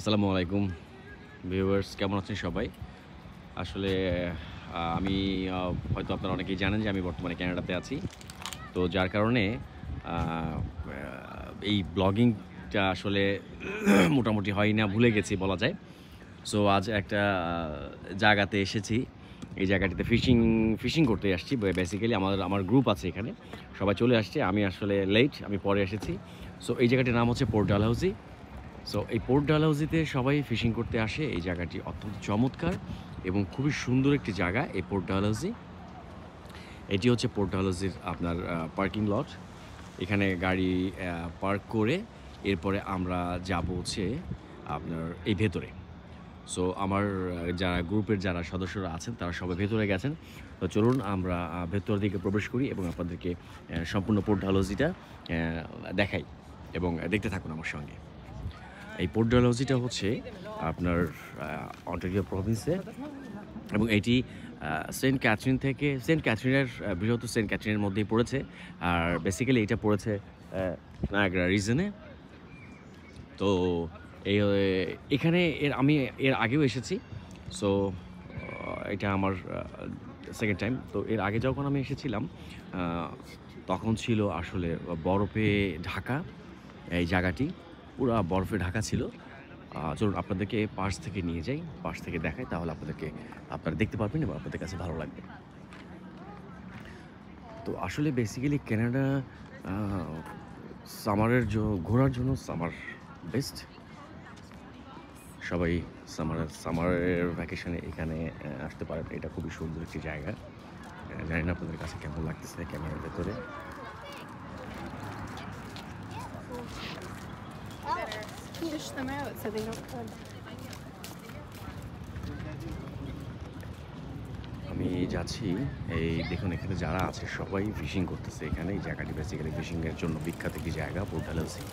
আসসালামু আলাইকুম ভিউয়ার্স, কেমন আছেন সবাই? আসলে আমি হয়তো আপনারা অনেকেই জানেন যে আমি বর্তমানে কানাডাতে আছি। তো যার কারণে আ এই ব্লগিংটা আসলে মোটামুটি হয় না, ভুলে গেছি বলা যায়। সো আজ একটা জায়গাতে এসেছি। এই জায়গাটিতে ফিশিং করতে আসছি। বেসিক্যালি আমার গ্রুপ আছে এখানে। সবাই চলে আসছে। আমি আসলে লেট, আমি পরে এসেছি। সো এই জায়গাটির নাম হচ্ছে পোর্ট ডালহাউসি। সো এই পোর্ট ডালহাউসিতে সবাই ফিশিং করতে আসে। এই জায়গাটি অত্যন্ত চমৎকার এবং খুবই সুন্দর একটি জায়গা এই পোর্ট ডালহাউসি। এটি হচ্ছে পোর্ট ডালহাউসির আপনার পার্কিং লট। এখানে গাড়ি পার্ক করে এরপরে আমরা যাব হচ্ছে আপনার এই ভেতরে। সো আমার যারা গ্রুপের যারা সদস্যরা আছেন তারা সবাই ভেতরে গেছেন। তো চলুন আমরা ভেতর দিকে প্রবেশ করি এবং আপনাদেরকে সম্পূর্ণ পোর্ট ডালহাউসিটা দেখাই এবং দেখতে থাকুন আমার সঙ্গে। এই পোর্ট ডালহাউসিটা হচ্ছে আপনার অন্টারিও প্রভিন্সে এবং এটি সেন্ট ক্যাথরিনের বৃহত্তর সেন্ট ক্যাথরিনের মধ্যেই পড়েছে। আর বেসিক্যালি এটা পড়েছে নায়াগ্রা রিজনে। তো এই এখানে আমি এর আগেও এসেছি। সো এটা আমার সেকেন্ড টাইম। তো এর আগে যখন আমি এসেছিলাম তখন ছিল আসলে বরফে ঢাকা এই জায়গাটি। পুরা বরফে ঢাকা ছিল। চলুন আপনাদেরকে পাশ থেকে নিয়ে যাই, পাশ থেকে দেখাই, তাহলে আপনারা দেখতে পারবেন এবং আপনাদের কাছে ভালো লাগবে। তো আসলে বেসিক্যালি কানাডা আ ঘোরার জন্য সামার বেস্ট। সবাই সামারের ভ্যাকেশনে এখানে আসতে পারেন। এটা খুবই সুন্দর একটি জায়গা। জানি না আপনাদের কাছে কেমন লাগতেছে ক্যামেরার ভেতরে। Push them out so they don't come. আমি যাচ্ছি, এই দেখুন এখানে যারা আছে সবাই ফিশিং করতেছে এখানে। এই জায়গাটি বেসিক্যালি ফিশিংয়ের জন্য বিখ্যাত একটি জায়গা পোর্ট ডালহাউসি।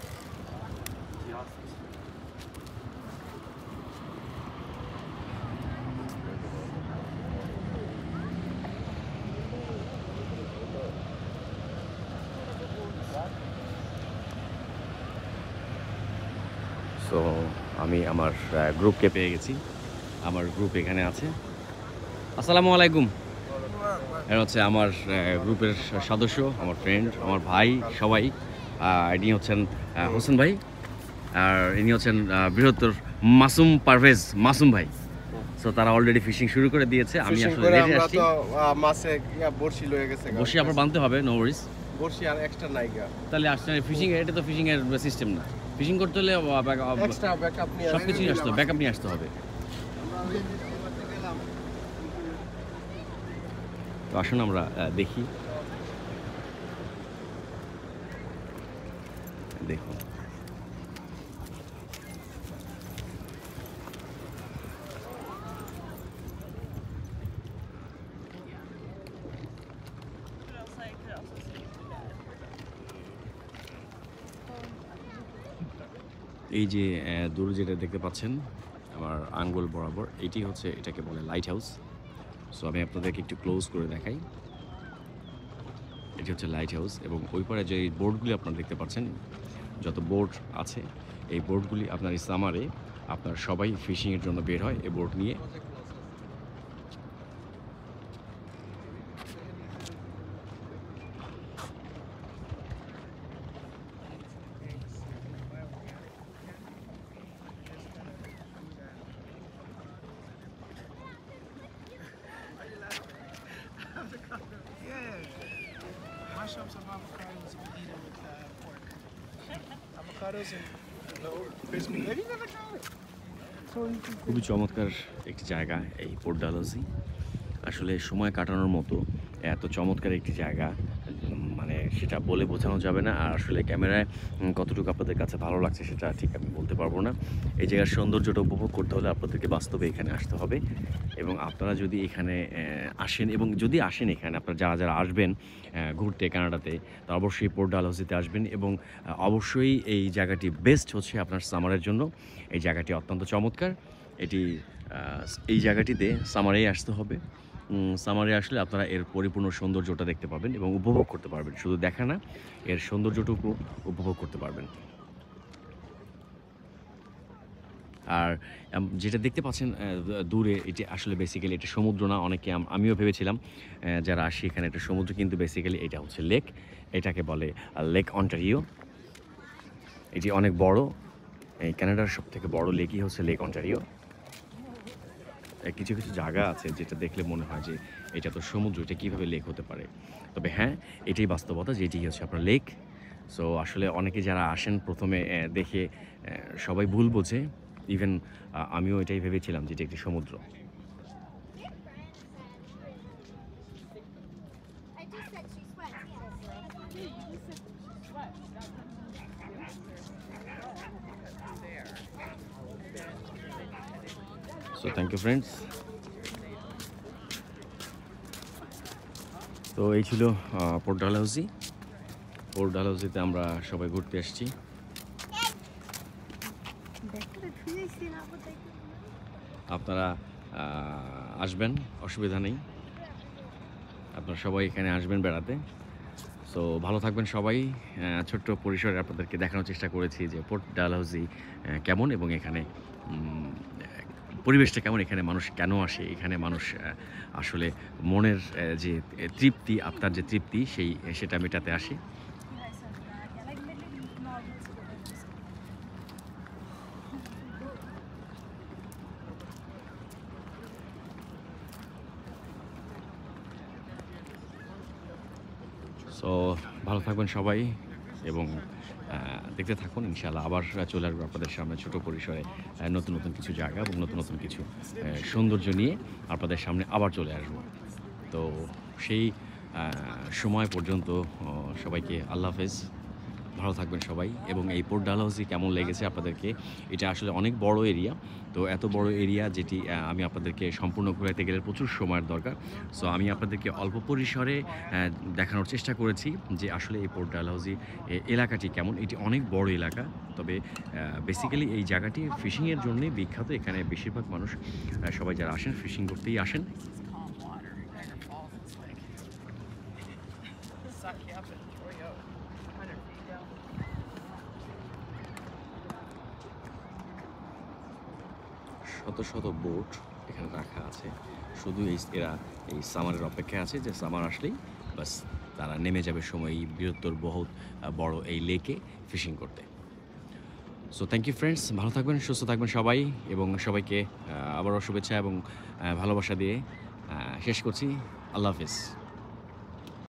সো আমি আমার গ্রুপকে পেয়ে গেছি। আমার গ্রুপ এখানে আছে। আসসালামু আলাইকুম। এরা হচ্ছে আমার গ্রুপের সদস্য, আমার ফ্রেন্ড, আমার ভাই, সবাই। ইনি হচ্ছেন হোসেন ভাই, আর ইনি হচ্ছেন বৃহত্তর পারভেজ মাসুম ভাই। সো তারা অলরেডি ফিশিং শুরু করে দিয়েছে। আমি আসলে লেটে আসছি। মাছে বড়শি লয়ে গেছে, বসে আবার বাঁধতে হবে, নো ওয়ারিস। বড়শি আর এক্সট্রা নাইগা, তাহলে আসলে ফিশিং, এটা তো ফিশিং এর সিস্টেম না। ফিশিং করতে হলে এক্সট্রা ব্যাকআপ নিয়ে সব কিছুই আসতে হবে, ব্যাকআপ নিয়ে আসতে হবে। তো আসুন আমরা দেখি। দেখুন এই যে দূরে যেটা দেখতে পাচ্ছেন আমার আঙ্গুল বরাবর, এটি হচ্ছে, এটাকে বলে লাইট হাউস। সো আমি আপনাদেরকে একটু ক্লোজ করে দেখাই। এটি হচ্ছে লাইট হাউস এবং ওই পারে যে বোর্ডগুলি আপনারা দেখতে পাচ্ছেন, যত বোর্ড আছে এই বোর্ডগুলি আপনার এই সামারে আপনার সবাই ফিশিংয়ের জন্য বের হয় এই বোর্ড নিয়ে। Mash up some avocados and eat it with pork. Avocados and crispy. Have you never tried it? খুবই চমৎকার একটি জায়গা এই পোর্ট ডালহাউসি। আসলে সময় কাটানোর মতো এত চমৎকার একটি জায়গা, মানে সেটা বলে বোঝানো যাবে না। আর আসলে ক্যামেরায় কতটুকু আপনাদের কাছে ভালো লাগছে সেটা ঠিক আমি বলতে পারবো না। এই জায়গার সৌন্দর্যটা উপভোগ করতে হলে আপনাদেরকে বাস্তবে এখানে আসতে হবে। এবং আপনারা যদি এখানে আসেন, এবং যদি আসেন এখানে আপনারা যারা আসবেন ঘুরতে কানাডাতে, তো অবশ্যই পোর্ট ডালহাউসিতে আসবেন। এবং অবশ্যই এই জায়গাটি বেস্ট হচ্ছে আপনার সামারের জন্য। এই জায়গাটি অত্যন্ত চমৎকার। এই জায়গাটিতে সামারেই আসতে হবে। সামারে আসলে আপনারা এর পরিপূর্ণ সৌন্দর্যটা দেখতে পাবেন এবং উপভোগ করতে পারবেন। শুধু দেখা না, এর সৌন্দর্যটুকু উপভোগ করতে পারবেন। আর যেটা দেখতে পাচ্ছেন দূরে, এটি আসলে বেসিক্যালি এটা সমুদ্র না। অনেকে আমিও ভেবেছিলাম যারা আসি এখানে একটা সমুদ্র, কিন্তু বেসিক্যালি এটা হচ্ছে লেক। এটাকে বলে লেক অন্টারিও। এটি অনেক বড়, এই কানাডার সবথেকে বড় লেকই হচ্ছে লেক অন্টারিও। কিছু কিছু জায়গা আছে যেটা দেখলে মনে হয় যে এটা তো সমুদ্র, এটা কীভাবে লেক হতে পারে। তবে হ্যাঁ, এটাই বাস্তবতা যে এটি হচ্ছে আপনার লেক। সো আসলে অনেকে যারা আসেন প্রথমে দেখে সবাই ভুল বোঝে। ইভেন আমিও এটাই ভেবেছিলাম যে এটা একটি সমুদ্র। I just said she sweats. So thank you friends. তো এই ছিল পোর্ট ডালহাউসি। পোর্ট ডালহাউসিতে আমরা সবাই ঘুরতে এসেছি। আপনারা আসবেন, অসুবিধা নেই, আপনারা সবাই এখানে আসবেন বেড়াতে। সো ভালো থাকবেন সবাই। ছোট্ট পরিসরে আপনাদেরকে দেখানোর চেষ্টা করেছি যে পোর্ট ডালহাউসি কেমন এবং এখানে পরিবেশটা কেমন, এখানে মানুষ কেন আসে, এখানে মানুষ আসলে মনের যে তৃপ্তি, আত্মার যে তৃপ্তি সেটা মেটাতে আসে। সো ভালো থাকবেন সবাই এবং দেখতে থাকুন। ইনশাআল্লাহ আবার চলে আসবো আপনাদের সামনে ছোট পরিসরে নতুন নতুন কিছু জায়গা এবং নতুন নতুন কিছু সৌন্দর্য নিয়ে আপনাদের সামনে আবার চলে আসব। তো সেই সময় পর্যন্ত সবাইকে আল্লাহ হাফেজ, ভালো থাকবেন সবাই। এবং এই পোর্ট ডালহাউসি কেমন লেগেছে আপনাদেরকে, এটা আসলে অনেক বড় এরিয়া। তো এত বড় এরিয়া যেটি আমি আপনাদেরকে সম্পূর্ণ ঘুরাইতে গেলে প্রচুর সময়ের দরকার। সো আমি আপনাদেরকে অল্প পরিসরে দেখানোর চেষ্টা করেছি যে আসলে এই পোর্ট ডালহাউসি এলাকাটি কেমন। এটি অনেক বড় এলাকা, তবে বেসিক্যালি এই জায়গাটি ফিশিংয়ের জন্যে বিখ্যাত। এখানে বেশিরভাগ মানুষ সবাই যারা আসেন ফিশিং করতেই আসেন। Calm water. Niagara Falls, it's like suck you up and throw you out 100 feet down. শত শত বোট এখানে রাখা আছে, শুধু এরা এই সামারের অপেক্ষায় আছে যে সামার আসলেই বাস তারা নেমে যাবে সময় এই বৃহত্তর বহুত বড় এই লেকে ফিশিং করতে। সো থ্যাংক ইউ ফ্রেন্ডস, ভালো থাকবেন, সুস্থ থাকবেন সবাই এবং সবাইকে আবারও শুভেচ্ছা এবং ভালোবাসা দিয়ে শেষ করছি। আল্লাহ হাফিজ।